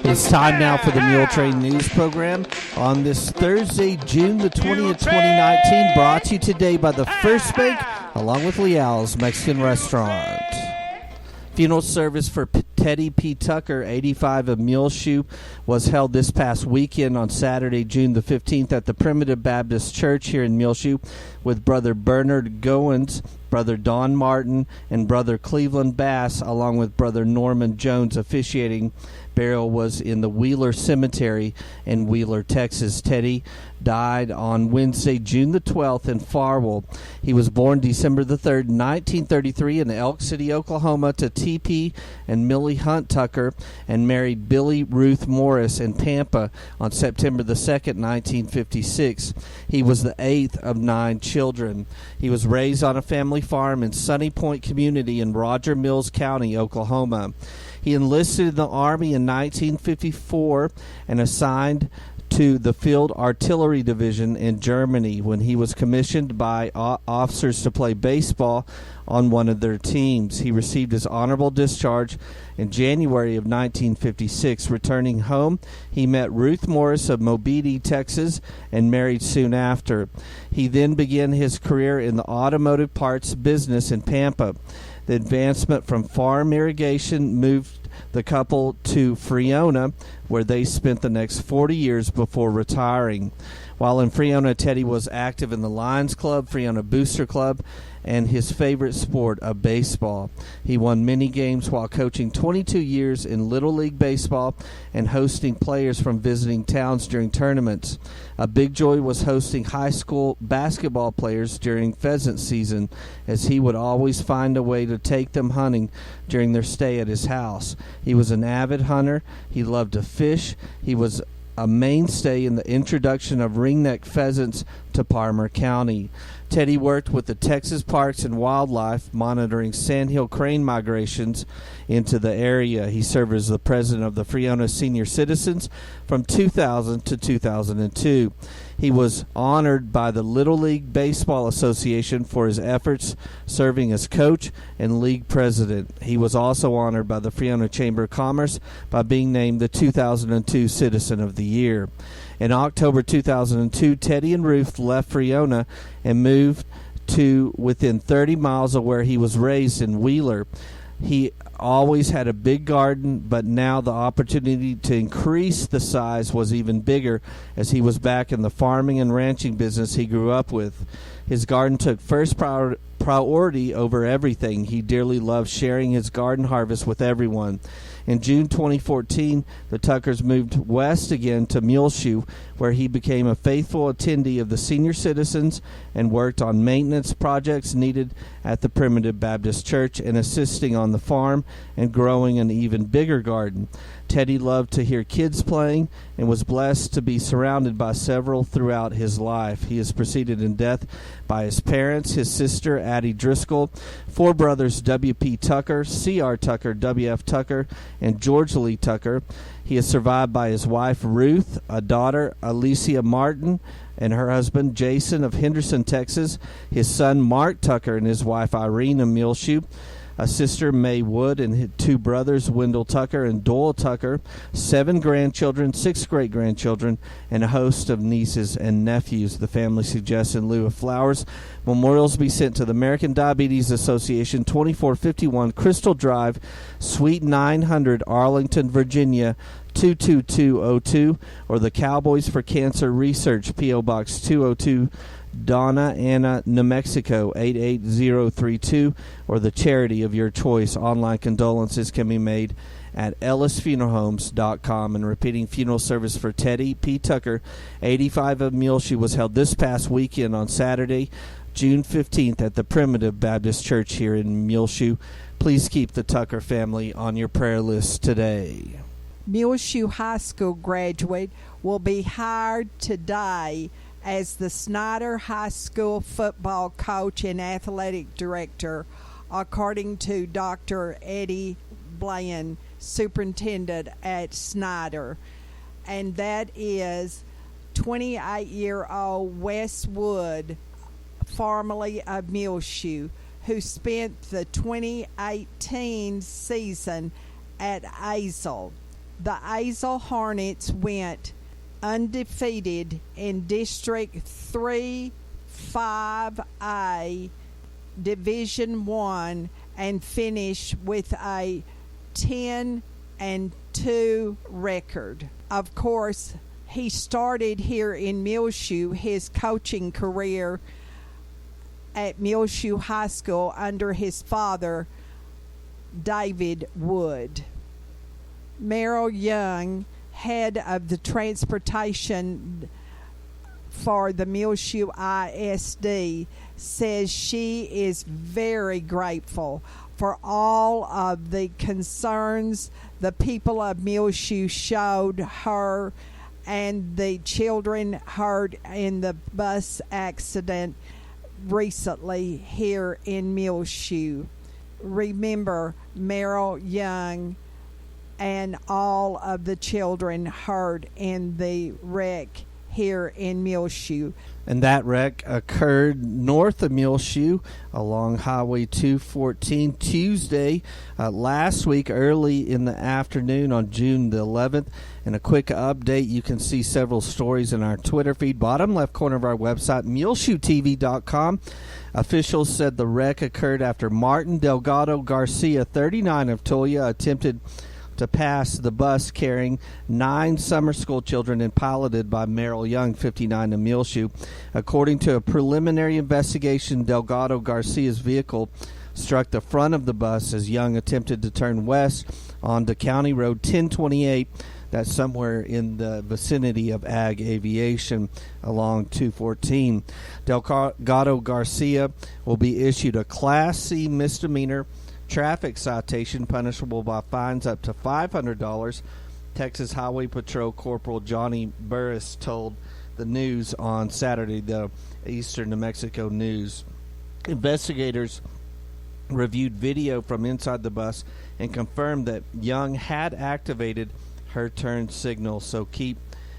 It's time now for the Muletrain News Program on this Thursday, June the 20th, 2019, brought to you today by the First Bank, along with Leal's Mexican Restaurant. Funeral service for Teddy P. Tucker, 85 of Muleshoe, was held this past weekend on Saturday, June the 15th at the Primitive Baptist Church here in Muleshoe, with Brother Bernard Goins, Brother Don Martin, and Brother Cleveland Bass, along with Brother Norman Jones officiating. Burial was in the Wheeler Cemetery in Wheeler, Texas. Teddy died on Wednesday, June the 12th in Farwell. He was born December the 3rd, 1933 in Elk City, Oklahoma to T.P. and Millie Hunt Tucker, and married Billy Ruth Morris in Pampa on September the 2nd, 1956. He was the eighth of 9 children. He was raised on a family farm in Sunny Point Community in Roger Mills County, Oklahoma. He enlisted in the Army in 1954 and assigned to the Field Artillery Division in Germany when he was commissioned by officers to play baseball on one of their teams. He received his honorable discharge in January of 1956. Returning home, he met Ruth Morris of Mobeetie, Texas, and married soon after. He then began his career in the automotive parts business in Pampa. The advancement from farm irrigation moved the couple to Friona, where they spent the next 40 years before retiring. While in Friona, Teddy was active in the Lions Club, Friona Booster Club, and his favorite sport of baseball. He won many games while coaching 22 years in Little League Baseball and hosting players from visiting towns during tournaments. A big joy was hosting high school basketball players during pheasant season, as he would always find a way to take them hunting during their stay at his house. He was an avid hunter. He loved to fish. He was a mainstay in the introduction of ringneck pheasants to Palmer County. Teddy worked with the Texas Parks and Wildlife, monitoring sandhill crane migrations into the area. He served as the president of the Friona Senior Citizens from 2000 to 2002. He was honored by the Little League Baseball Association for his efforts serving as coach and league president. He was also honored by the Friona Chamber of Commerce by being named the 2002 Citizen of the Year. In October 2002, Teddy and Ruth left Friona and moved to within 30 miles of where he was raised in Wheeler. He always had a big garden, but now the opportunity to increase the size was even bigger as he was back in the farming and ranching business he grew up with. His garden took first priority over everything. He dearly loved sharing his garden harvest with everyone. In June 2014, the Tuckers moved west again to Muleshoe, where he became a faithful attendee of the senior citizens and worked on maintenance projects needed at the Primitive Baptist Church and assisting on the farm and growing an even bigger garden. Teddy loved to hear kids playing and was blessed to be surrounded by several throughout his life. He is preceded in death by his parents, his sister, Addie Driscoll, 4 brothers, W.P. Tucker, C.R. Tucker, W.F. Tucker, and George Lee Tucker. He is survived by his wife, Ruth, a daughter, Alicia Martin, and her husband, Jason of Henderson, Texas, his son, Mark Tucker, and his wife, Irene of Muleshoe, a sister, May Wood, and his 2 brothers, Wendell Tucker and Doyle Tucker, 7 grandchildren, 6 great-grandchildren, and a host of nieces and nephews. The family suggests in lieu of flowers, memorials be sent to the American Diabetes Association, 2451 Crystal Drive, Suite 900, Arlington, Virginia, 22202, or the Cowboys for Cancer Research, P.O. Box 202, Donna Ana, New Mexico, 88032, or the charity of your choice. Online condolences can be made at ellisfuneralhomes.com. And repeating, funeral service for Teddy P. Tucker, 85 of Muleshoe, was held this past weekend on Saturday, June 15th at the Primitive Baptist Church here in Muleshoe. Please keep the Tucker family on your prayer list today. Muleshoe High School graduate will be hired today as the Snyder High School football coach and athletic director, according to Dr. Eddie Bland, superintendent at Snyder. And that is 28-year-old Wes Wood, formerly of Muleshoe, who spent the 2018 season at Azle. The Azle Hornets went undefeated in District 3 5A Division 1 and finished with a 10-2 record. Of course, he started here in Muleshoe his coaching career at Muleshoe High School under his father, David Wood. Merrill Young, head of the transportation for the Muleshoe ISD, says she is very grateful for all of the concerns the people of Muleshoe showed her and the children hurt in the bus accident recently here in Muleshoe. Remember Merrill Young and all of the children hurt in the wreck here in Muleshoe. And that wreck occurred north of Muleshoe along Highway 214 Tuesday last week early in the afternoon on June the 11th. And a quick update, you can see several stories in our Twitter feed, bottom left corner of our website, muleshoetv.com. Officials said the wreck occurred after Martin Delgado Garcia, 39 of Tolia, attempted to pass the bus carrying 9 summer school children and piloted by Merrill Young, 59, of Muleshoe. According to a preliminary investigation, Delgado Garcia's vehicle struck the front of the bus as Young attempted to turn west onto County Road 1028. That's somewhere in the vicinity of Ag Aviation along 214. Delgado Garcia will be issued a Class C misdemeanor traffic citation punishable by fines up to $500. Texas Highway Patrol Corporal Johnny Burris told the News on Saturday, the Eastern New Mexico News. Investigators reviewed video from inside the bus and confirmed that Young had activated her turn signal. So keep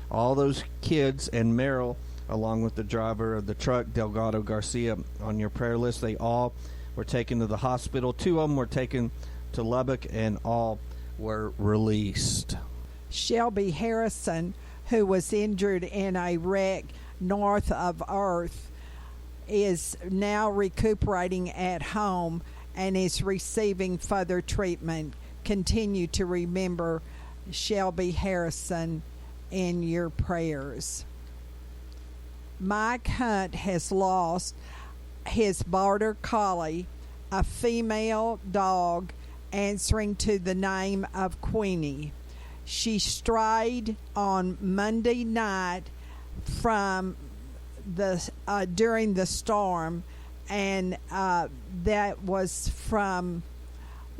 all those kids and Merrill, along with the driver of the truck, Delgado Garcia, on your prayer list. They all were taken to the hospital. 2 of them were taken to Lubbock, and all were released. Shelby Harrison, who was injured in a wreck north of Earth, is now recuperating at home and is receiving further treatment. Continue to remember Shelby Harrison in your prayers. Mike Hunt has lost his border collie, a female dog answering to the name of Queenie. She strayed on Monday night from during the storm, and that was from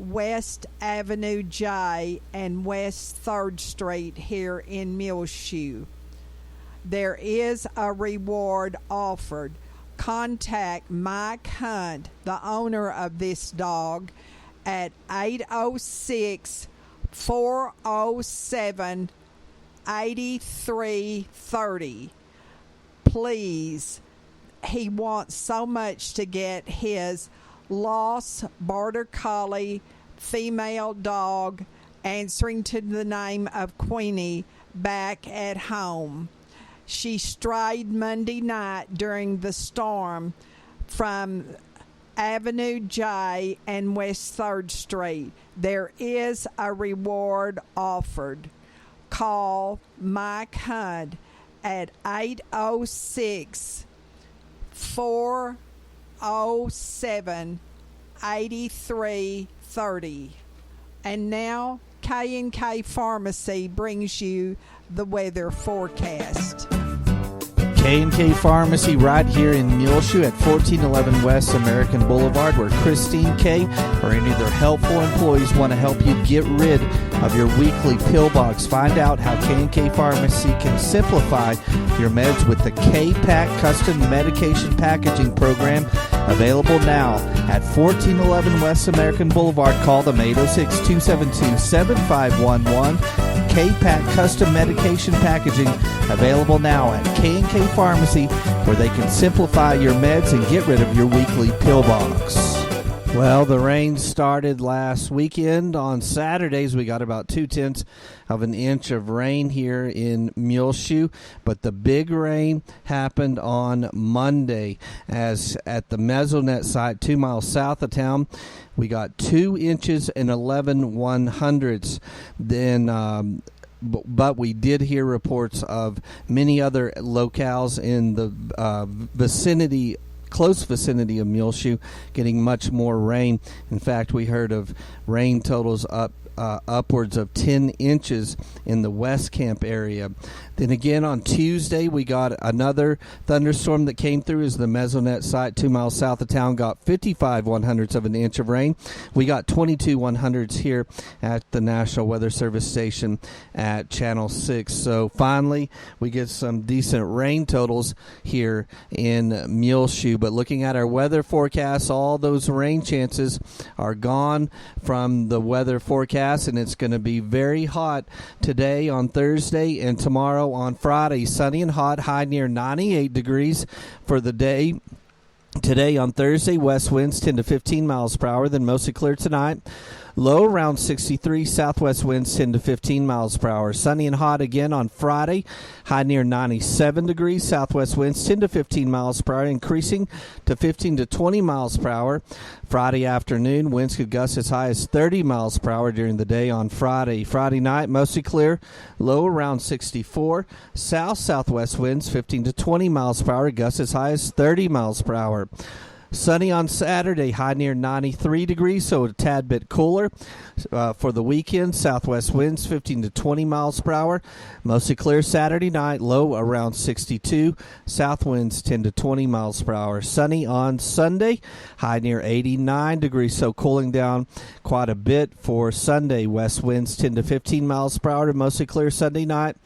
West Avenue J and West 3rd Street here in Muleshoe. There is a reward offered. Contact Mike Hunt, the owner of this dog, at 806-407-8330. Please, he wants so much to get his lost border collie female dog answering to the name of Queenie back at home. She strayed Monday night during the storm from Avenue J and West 3rd Street. There is a reward offered. Call Mike Hunt at 806-407-8330. And now K&K Pharmacy brings you the weather forecast. K&K Pharmacy right here in Muleshoe at 1411 West American Boulevard, where Christine K. or any of their helpful employees want to help you get rid of your weekly pill box. Find out how K&K Pharmacy can simplify your meds with the K-Pack Custom Medication Packaging Program, available now at 1411 West American Boulevard. Call them 806-272-7511. K-Pack Custom Medication Packaging, available now at K&K Pharmacy, where they can simplify your meds and get rid of your weekly pill box. Well, the rain started last weekend. On Saturdays, we got about 2/10 of an inch of rain here in Muleshoe, but the big rain happened on Monday, as at the Mesonet site 2 miles south of town, we got 2 inches and 11/100ths. Then but we did hear reports of many other locales in the close vicinity of Muleshoe getting much more rain. In fact, we heard of rain totals upwards of 10 inches in the West Camp area. Then again on Tuesday, we got another thunderstorm that came through as the Mesonet site 2 miles south of town got 55/100ths of an inch of rain. We got 22/100ths here at the National Weather Service station at Channel 6. So finally, we get some decent rain totals here in Muleshoe. But looking at our weather forecast, all those rain chances are gone from the weather forecast, and it's going to be very hot today on Thursday and tomorrow on Friday. Sunny and hot, high near 98 degrees for the day. Today on Thursday, west winds 10 to 15 miles per hour, then mostly clear tonight. Low around 63, southwest winds 10 to 15 miles per hour. Sunny and hot again on Friday, high near 97 degrees, southwest winds 10 to 15 miles per hour, increasing to 15 to 20 miles per hour. Friday afternoon, winds could gust as high as 30 miles per hour during the day on Friday. Friday night, mostly clear, low around 64, southwest winds 15 to 20 miles per hour, gusts as high as 30 miles per hour. Sunny on Saturday, high near 93 degrees, so a tad bit cooler. For the weekend, southwest winds 15 to 20 miles per hour. Mostly clear Saturday night, low around 62. South winds 10 to 20 miles per hour. Sunny on Sunday, high near 89 degrees, so cooling down quite a bit for Sunday. West winds 10 to 15 miles per hour. Mostly clear Sunday night,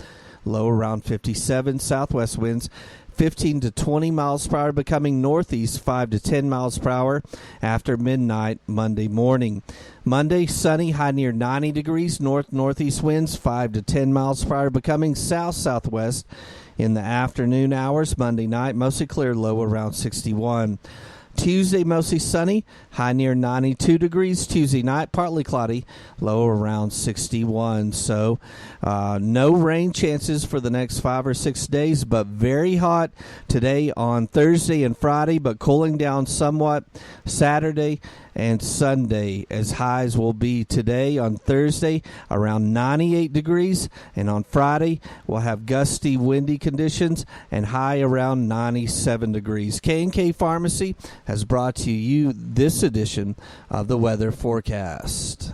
low around 57. Southwest winds 15 to 20 miles per hour, becoming northeast 5 to 10 miles per hour after midnight Monday morning. Monday, sunny, high near 90 degrees, northeast winds 5 to 10 miles per hour, becoming southwest in the afternoon hours. Monday night, mostly clear, low around 61. Tuesday, mostly sunny, high near 92 degrees. Tuesday night, partly cloudy, low around 61. So no rain chances for the next 5 or 6 days, but very hot today on Thursday and Friday, but cooling down somewhat Saturday and Sunday, as highs will be today on Thursday around 98 degrees, and on Friday we'll have gusty, windy conditions and high around 97 degrees. K&K Pharmacy has brought to you this edition of the weather forecast.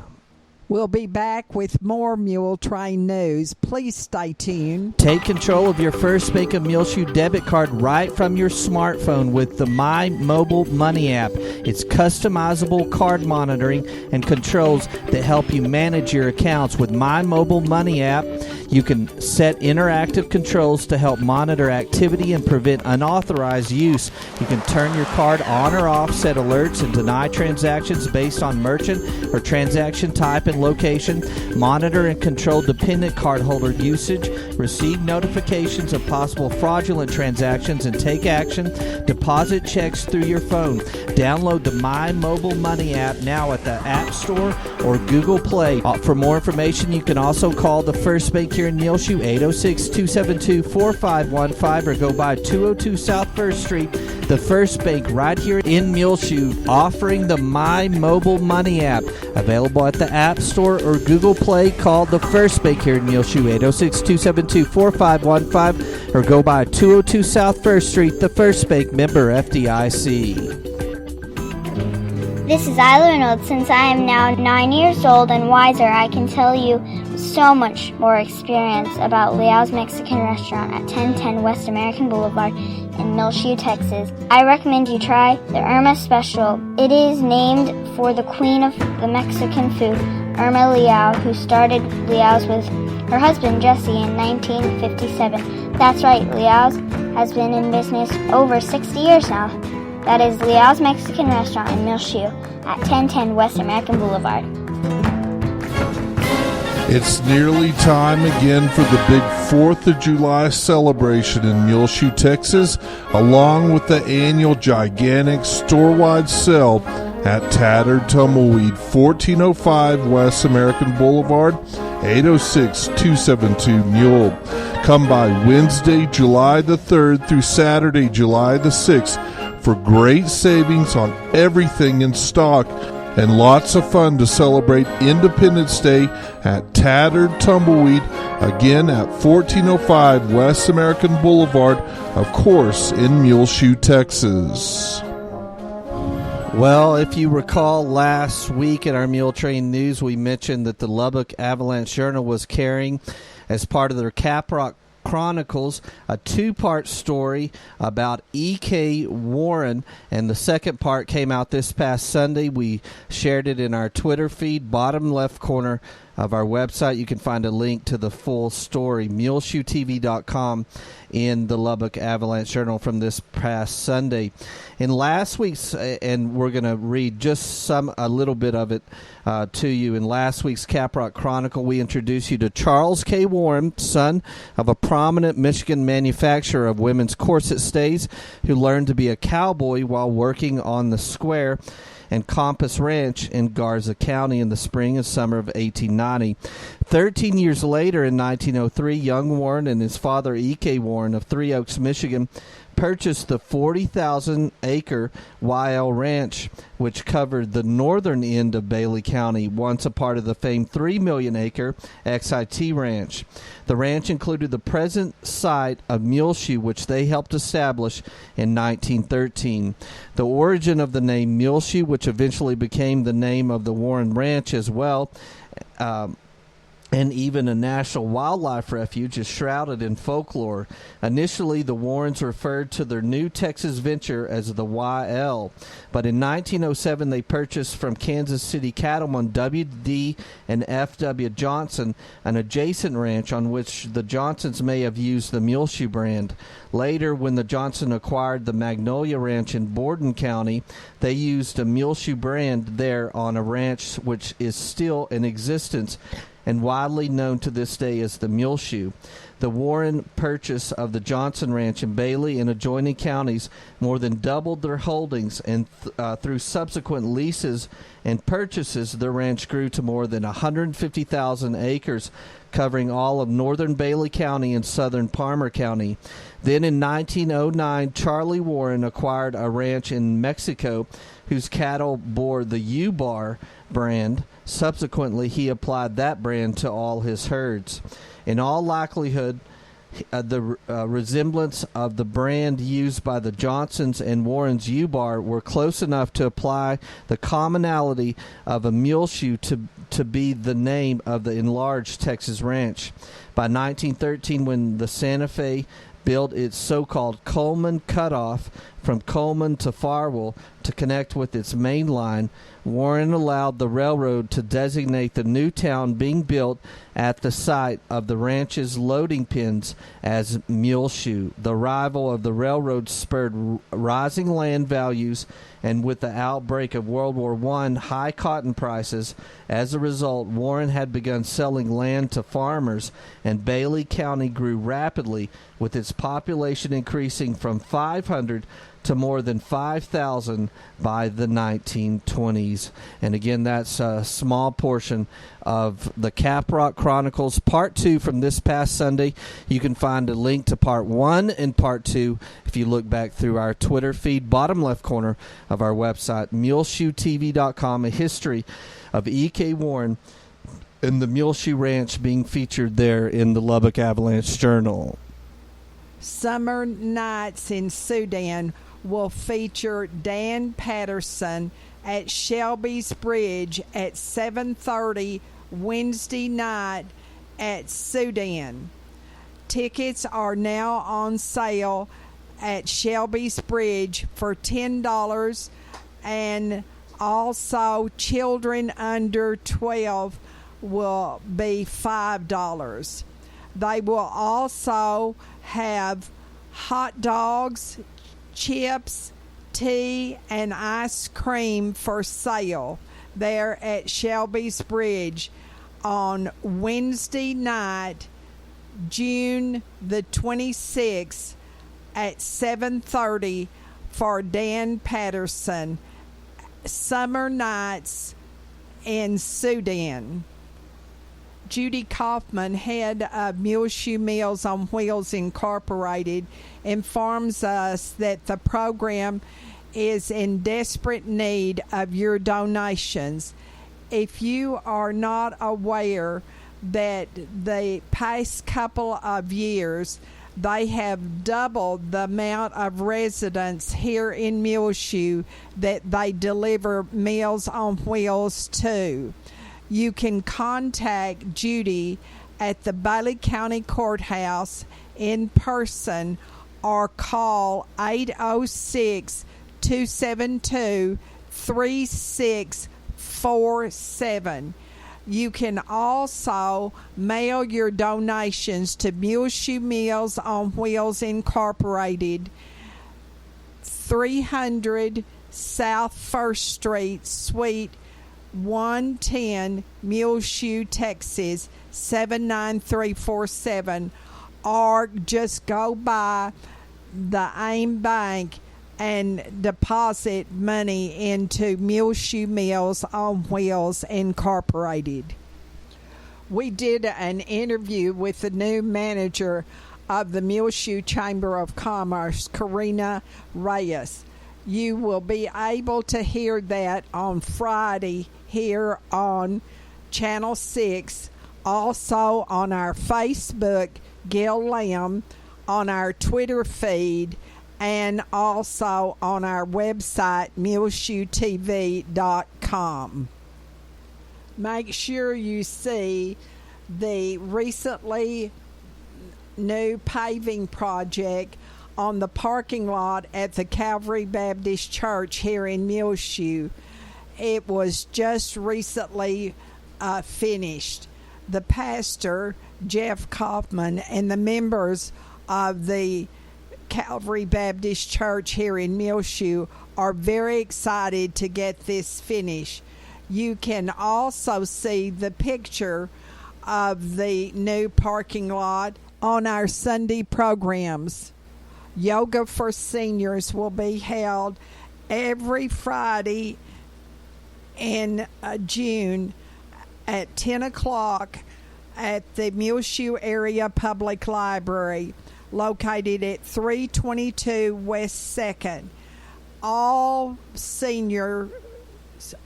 We'll be back with more Muletrain news. Please stay tuned. Take control of your First Bank of Muleshoe debit card right from your smartphone with the My Mobile Money app. It's customizable card monitoring and controls that help you manage your accounts. With My Mobile Money app, you can set interactive controls to help monitor activity and prevent unauthorized use. You can turn your card on or off, set alerts, and deny transactions based on merchant or transaction type and location, monitor and control dependent cardholder usage, receive notifications of possible fraudulent transactions, and take action, deposit checks through your phone. Download the My Mobile Money app now at the App Store or Google Play. For more information, you can also call the First Bank here in Muleshoe, 806-272-4515, or go by 202 South 1st Street. The First Bank right here in Muleshoe, offering the My Mobile Money app. Available at the App Store or Google Play. Call the First Bank here in Muleshoe, 806-272-4515, or go by 202 South 1st Street. The First Bank, member FDIC. This is Isla Reynolds. Since I am now 9 years old and wiser, I can tell you so much more experience about Liao's Mexican Restaurant at 1010 West American Boulevard in Muleshoe, Texas. I recommend you try the Irma Special. It is named for the queen of the Mexican food, Irma Liao, who started Liao's with her husband Jesse in 1957. That's right, Liao's has been in business over 60 years now. That is Liao's Mexican Restaurant in Muleshoe at 1010 West American Boulevard. It's nearly time again for the big 4th of July celebration in Muleshoe, Texas, along with the annual gigantic store-wide sale at Tattered Tumbleweed, 1405 West American Boulevard, 806-272-MULE. Come by Wednesday, July the 3rd through Saturday, July the 6th for great savings on everything in stock and lots of fun to celebrate Independence Day at Tattered Tumbleweed, again at 1405 West American Boulevard, of course, in Muleshoe, Texas. Well, if you recall, last week in our Muletrain News, we mentioned that the Lubbock Avalanche Journal was carrying, as part of their Caprock Chronicles, a two-part story about E.K. Warren, and the second part came out this past Sunday. We shared it in our Twitter feed, bottom left corner of our website. You can find a link to the full story, muleshoetv.com, in the Lubbock Avalanche Journal from this past Sunday. In last week's, and we're going to read just a little bit of it to you. In last week's Caprock Chronicle, we introduced you to Charles K. Warren, son of a prominent Michigan manufacturer of women's corset stays, who learned to be a cowboy while working on the Square and Compass Ranch in Garza County in the spring and summer of 1890. 13 years later, in 1903, young Warren and his father, E.K. Warren of Three Oaks, Michigan, purchased the 40,000-acre YL Ranch, which covered the northern end of Bailey County, once a part of the famed 3 million-acre XIT Ranch. The ranch included the present site of Muleshoe, which they helped establish in 1913. The origin of the name Muleshoe, which eventually became the name of the Warren Ranch as well, and even a national wildlife refuge, is shrouded in folklore. Initially, the Warrens referred to their new Texas venture as the YL, but in 1907 they purchased from Kansas City cattlemen W.D. and F.W. Johnson an adjacent ranch on which the Johnsons may have used the Muleshoe brand. Later, when the Johnson acquired the Magnolia Ranch in Borden County, they used a Muleshoe brand there on a ranch which is still in existence and widely known to this day as the Muleshoe. The Warren purchase of the Johnson Ranch in Bailey and adjoining counties more than doubled their holdings, and through subsequent leases and purchases, their ranch grew to more than 150,000 acres, covering all of northern Bailey County and southern Palmer County. Then in 1909, Charlie Warren acquired a ranch in Mexico whose cattle bore the U-Bar brand. Subsequently, he applied that brand to all his herds. In all likelihood, the resemblance of the brand used by the Johnsons and Warren's U-Bar were close enough to apply the commonality of a Muleshoe to be the name of the enlarged Texas ranch. By 1913, when the Santa Fe built its so-called Coleman Cutoff from Coleman to Farwell to connect with its main line, Warren allowed the railroad to designate the new town being built at the site of the ranch's loading pens as Muleshoe. The arrival of the railroad spurred rising land values, and with the outbreak of World War I, high cotton prices. As a result, Warren had begun selling land to farmers, and Bailey County grew rapidly, with its population increasing from 500 to more than 5,000 by the 1920s. And again, that's a small portion of the Caprock Chronicles Part 2 from this past Sunday. You can find a link to Part 1 and Part 2 if you look back through our Twitter feed, bottom left corner of our website, muleshoetv.com, a history of E.K. Warren and the Muleshoe Ranch being featured there in the Lubbock Avalanche Journal. Summer Nights in Sudan will feature Dan Patterson at Shelby's Bridge at 7:30 Wednesday night at Sudan. Tickets are now on sale at Shelby's Bridge for $10, and also children under 12 will be $5. They will also have hot dogs, chips, tea, and ice cream for sale there at Shelby's Bridge on Wednesday night, June the 26th at 7:30 for Dan Patterson. Summer Nights in Sudan. Judy Kaufman, head of Muleshoe Meals on Wheels Incorporated, informs us that the program is in desperate need of your donations. If you are not aware that the past couple of years they have doubled the amount of residents here in Muleshoe that they deliver Meals on Wheels to. You can contact Judy at the Bailey County Courthouse in person or call 806-272-3647. You can also mail your donations to Muleshoe Meals on Wheels Incorporated, 300 South 1st Street, Suite 110, Muleshoe, Texas 79347, or just go by the AIM Bank and deposit money into Muleshoe Meals on Wheels Incorporated. We did an interview with the new manager of the Muleshoe Chamber of Commerce, Karina Reyes. You will be able to hear that on Friday here on Channel 6, also on our Facebook, Gil Lamb, on our Twitter feed, and also on our website, muleshoetv.com. Make sure you see the recently new paving project on the parking lot at the Calvary Baptist Church here in Muleshoe. It was just recently finished. The pastor, Jeff Kaufman, and the members of the Calvary Baptist Church here in Muleshoe are very excited to get this finished. You can also see the picture of the new parking lot on our Sunday programs. Yoga for Seniors will be held every Friday in June at 10 o'clock at the Muleshoe Area Public Library, located at 322 West 2nd. All seniors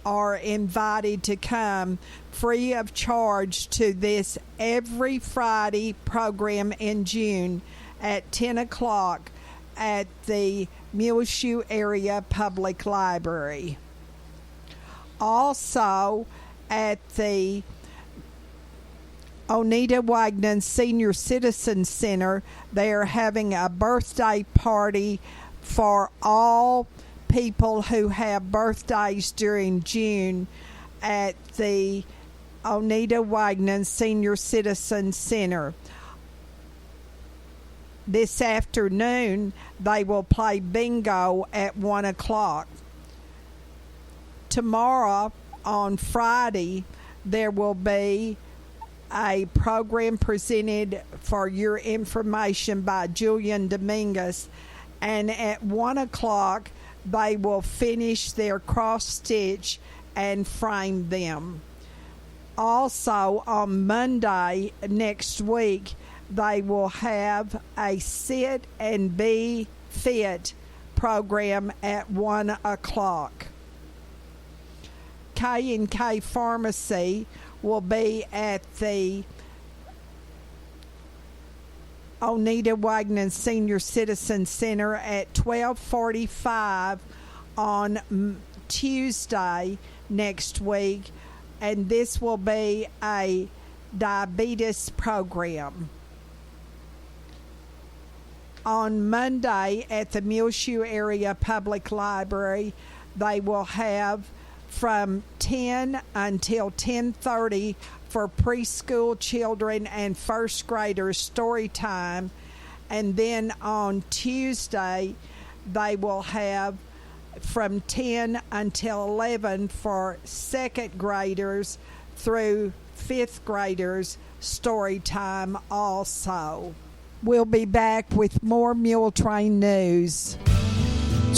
are invited to come free of charge to this every Friday program in June at 10 o'clock at the Muleshoe Area Public Library. Also at the Oneida Wagnon Senior Citizen Center, they are having a birthday party for all people who have birthdays during June at the Oneida Wagnon Senior Citizen Center. This afternoon, they will play bingo at 1 o'clock. Tomorrow, on Friday, there will be a program presented for your information by Julian Dominguez, and at 1 o'clock they will finish their cross stitch and frame them. Also on Monday next week they will have a Sit and Be Fit program at 1 o'clock. K&K Pharmacy will be at the Oneida Wagnon Senior Citizen Center at 12:45 on Tuesday next week, and this will be a diabetes program. On Monday at the Muleshoe Area Public Library, they will have from 10 until 10:30 for preschool children and first graders story time, and then on Tuesday they will have from 10 until 11 for second graders through fifth graders story time also. We'll be back with more Muletrain news.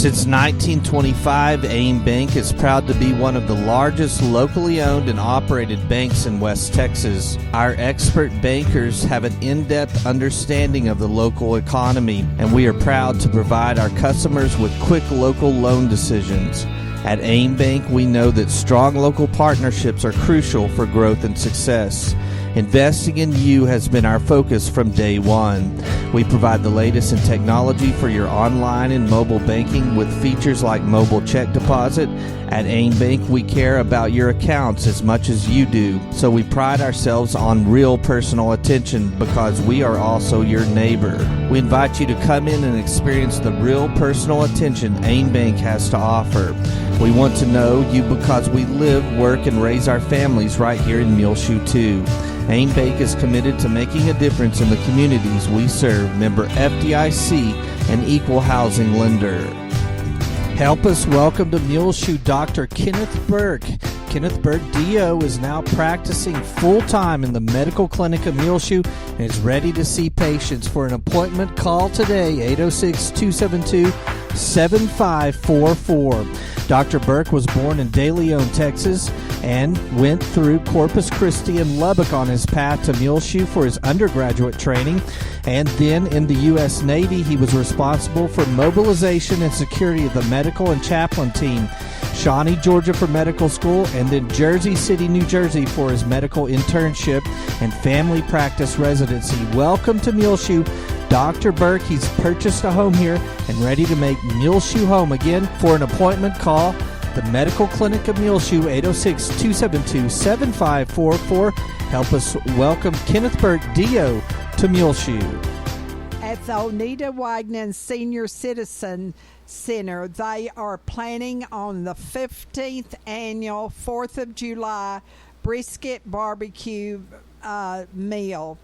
Since 1925, AIM Bank is proud to be one of the largest locally owned and operated banks in West Texas. Our expert bankers have an in-depth understanding of the local economy, and we are proud to provide our customers with quick local loan decisions. At AIM Bank, we know that strong local partnerships are crucial for growth and success. Investing in you has been our focus from day one. We provide the latest in technology for your online and mobile banking with features like mobile check deposit. At AIM Bank, we care about your accounts as much as you do, so we pride ourselves on real personal attention because we are also your neighbor. We invite you to come in and experience the real personal attention AIM Bank has to offer. We want to know you because we live, work, and raise our families right here in Muleshoe too. AIM Bank is committed to making a difference in the communities we serve. Member FDIC, an equal housing lender. Help us welcome to Muleshoe Dr. Kenneth Burke. Kenneth Burke, DO, is now practicing full-time in the medical clinic of Muleshoe and is ready to see patients. For an appointment, call today, 806-272-7544. Dr. Burke was born in De Leon, Texas, and went through Corpus Christi and Lubbock on his path to Muleshoe for his undergraduate training. And then in the U.S. Navy, he was responsible for mobilization and security of the medical and chaplain team. Shawnee, Georgia for medical school, and then Jersey City, New Jersey for his medical internship and family practice residency. Welcome to Muleshoe, Dr. Burke. He's purchased a home here and ready to make Muleshoe home again. For an appointment, call the Medical Clinic of Muleshoe, 806-272-7544. Help us welcome Kenneth Burke, DO, to Muleshoe. At the Oneida Wagner Senior Citizen Center, they are planning on the 15th annual 4th of July brisket barbecue meal.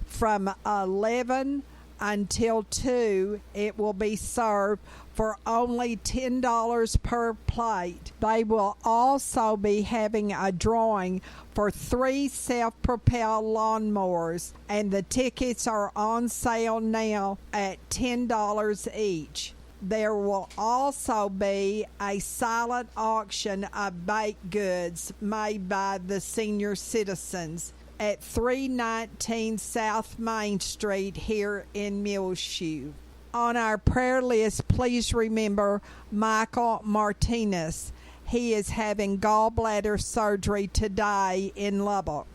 From 11 until 2, it will be served for only $10 per plate. They will also be having a drawing for 3 self-propelled lawnmowers, and the tickets are on sale now at $10 each. There will also be a silent auction of baked goods made by the senior citizens at 319 South Main Street here in Muleshoe. On our prayer list, please remember Michael Martinez. He is having gallbladder surgery today in Lubbock.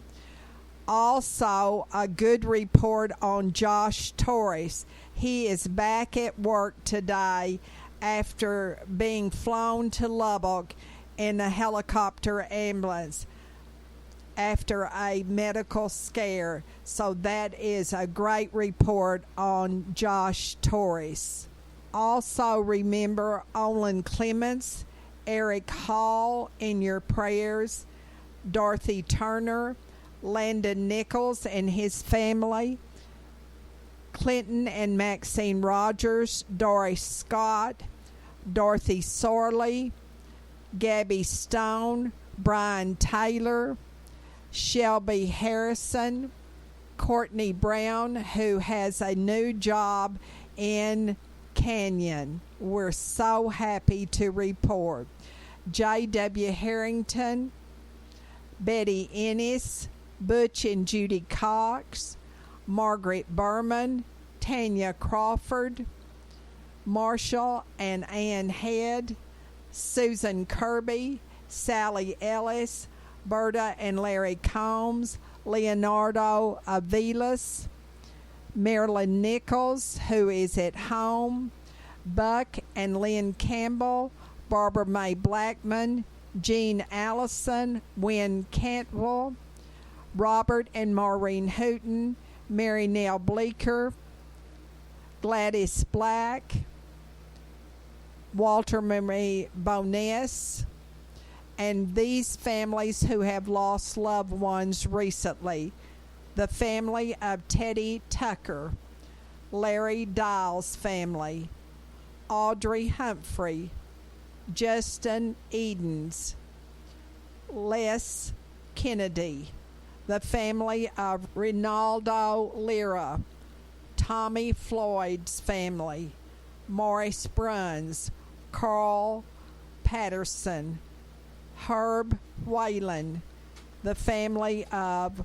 Also, a good report on Josh Torres. He is back at work today after being flown to Lubbock in a helicopter ambulance after a medical scare. So that is a great report on Josh Torres. Also remember Olin Clements, Eric Hall in your prayers, Dorothy Turner, Landon Nichols and his family, Clinton and Maxine Rogers, Doris Scott, Dorothy Sorley, Gabby Stone, Brian Taylor, Shelby Harrison, Courtney Brown, who has a new job in Canyon. We're so happy to report. J.W. Harrington, Betty Ennis, Butch and Judy Cox, Margaret Berman, Tanya Crawford, Marshall and Ann Head, Susan Kirby, Sally Ellis, Berta and Larry Combs, Leonardo Avilas, Marilyn Nichols, who is at home, Buck and Lynn Campbell, Barbara Mae Blackman, Jean Allison, Wynn Cantwell, Robert and Maureen Hooten, Mary Nell Bleeker, Gladys Black, Walter Marie Boness, and these families who have lost loved ones recently. The family of Teddy Tucker, Larry Dial's family, Audrey Humphrey, Justin Edens, Les Kennedy, the family of Rinaldo Lira, Tommy Floyd's family, Morris Bruns, Carl Patterson, Herb Whalen, the family of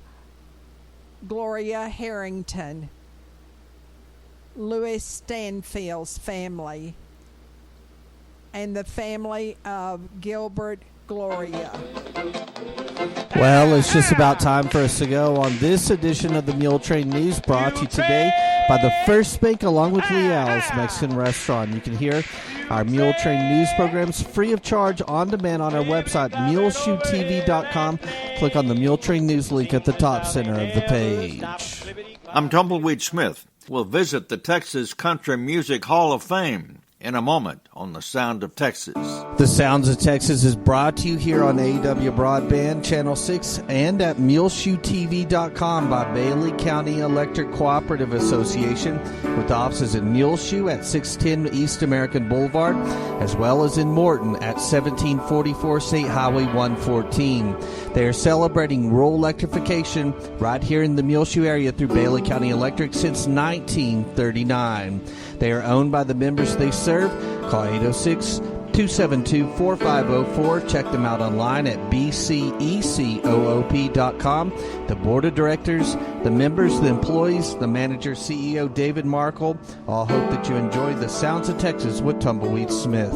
Gloria Harrington, Louis Stanfield's family, and the family of Gilbert Gloria. Well, it's just about time for us to go on this edition of the Muletrain News, brought to you today by the First Bank along with Leal's Mexican Restaurant. You can hear our Muletrain News programs free of charge on demand on our website, muleshoetv.com. Click on the Muletrain News link at the top center of the page. I'm Tumbleweed Smith. We'll visit the Texas Country Music Hall of Fame in a moment on The Sound of Texas. The Sounds of Texas is brought to you here on AW Broadband, Channel 6, and at muleshoetv.com by Bailey County Electric Cooperative Association, with offices in Muleshoe at 610 East American Boulevard, as well as in Morton at 1744 State Highway 114. They are celebrating rural electrification right here in the Muleshoe area through Bailey County Electric since 1939. They are owned by the members they serve. Call 806-272-4504. Check them out online at bcecoop.com. The board of directors, the members, the employees, the manager, CEO David Markle, all hope that you enjoy the Sounds of Texas with Tumbleweed Smith.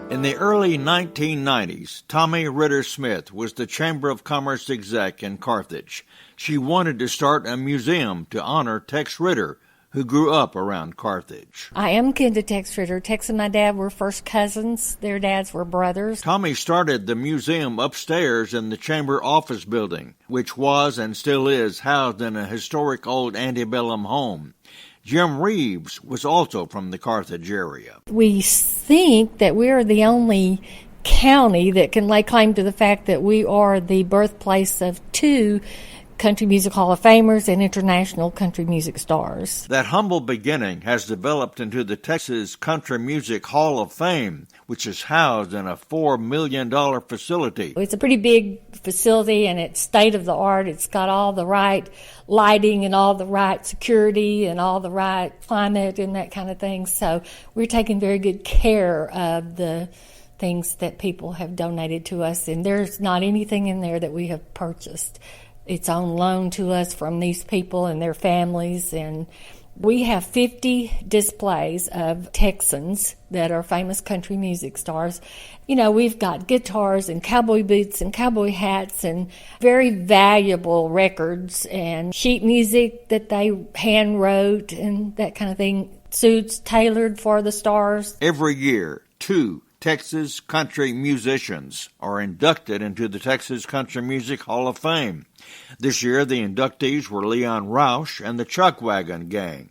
In the early 1990s, Tommy Ritter Smith was the Chamber of Commerce exec in Carthage. She wanted to start a museum to honor Tex Ritter, who grew up around Carthage. I am kin to Tex Ritter. Tex and my dad were first cousins. Their dads were brothers. Tommy started the museum upstairs in the Chamber office building, which was and still is housed in a historic old antebellum home. Jim Reeves was also from the Carthage area. We think that we are the only county that can lay claim to the fact that we are the birthplace of two Country Music Hall of Famers and international country music stars. That humble beginning has developed into the Texas Country Music Hall of Fame, which is housed in a $4 million facility. It's a pretty big facility, and it's state-of-the-art. It's got all the right lighting and all the right security and all the right climate and that kind of thing. So we're taking very good care of the things that people have donated to us, and there's not anything in there that we have purchased. It's on loan to us from these people and their families, and we have 50 displays of Texans that are famous country music stars. You know, we've got guitars and cowboy boots and cowboy hats and very valuable records and sheet music that they hand wrote and that kind of thing, suits tailored for the stars. Every year, two Texas country musicians are inducted into the Texas Country Music Hall of Fame. This year, the inductees were Leon Roush and the Chuckwagon Gang.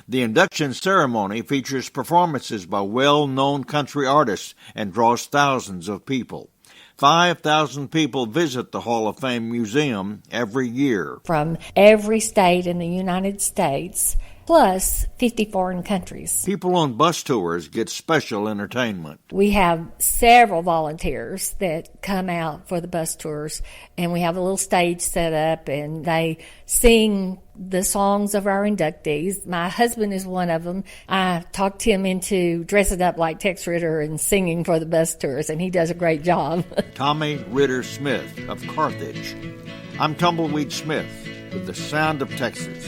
The induction ceremony features performances by well-known country artists and draws thousands of people. 5,000 people visit the Hall of Fame Museum every year. From every state in the United States, plus 50 foreign countries. People on bus tours get special entertainment. We have several volunteers that come out for the bus tours, and we have a little stage set up, and they sing the songs of our inductees. My husband is one of them. I talked him into dressing up like Tex Ritter and singing for the bus tours, and he does a great job. Tommy Ritter Smith of Carthage. I'm Tumbleweed Smith with the Sound of Texas.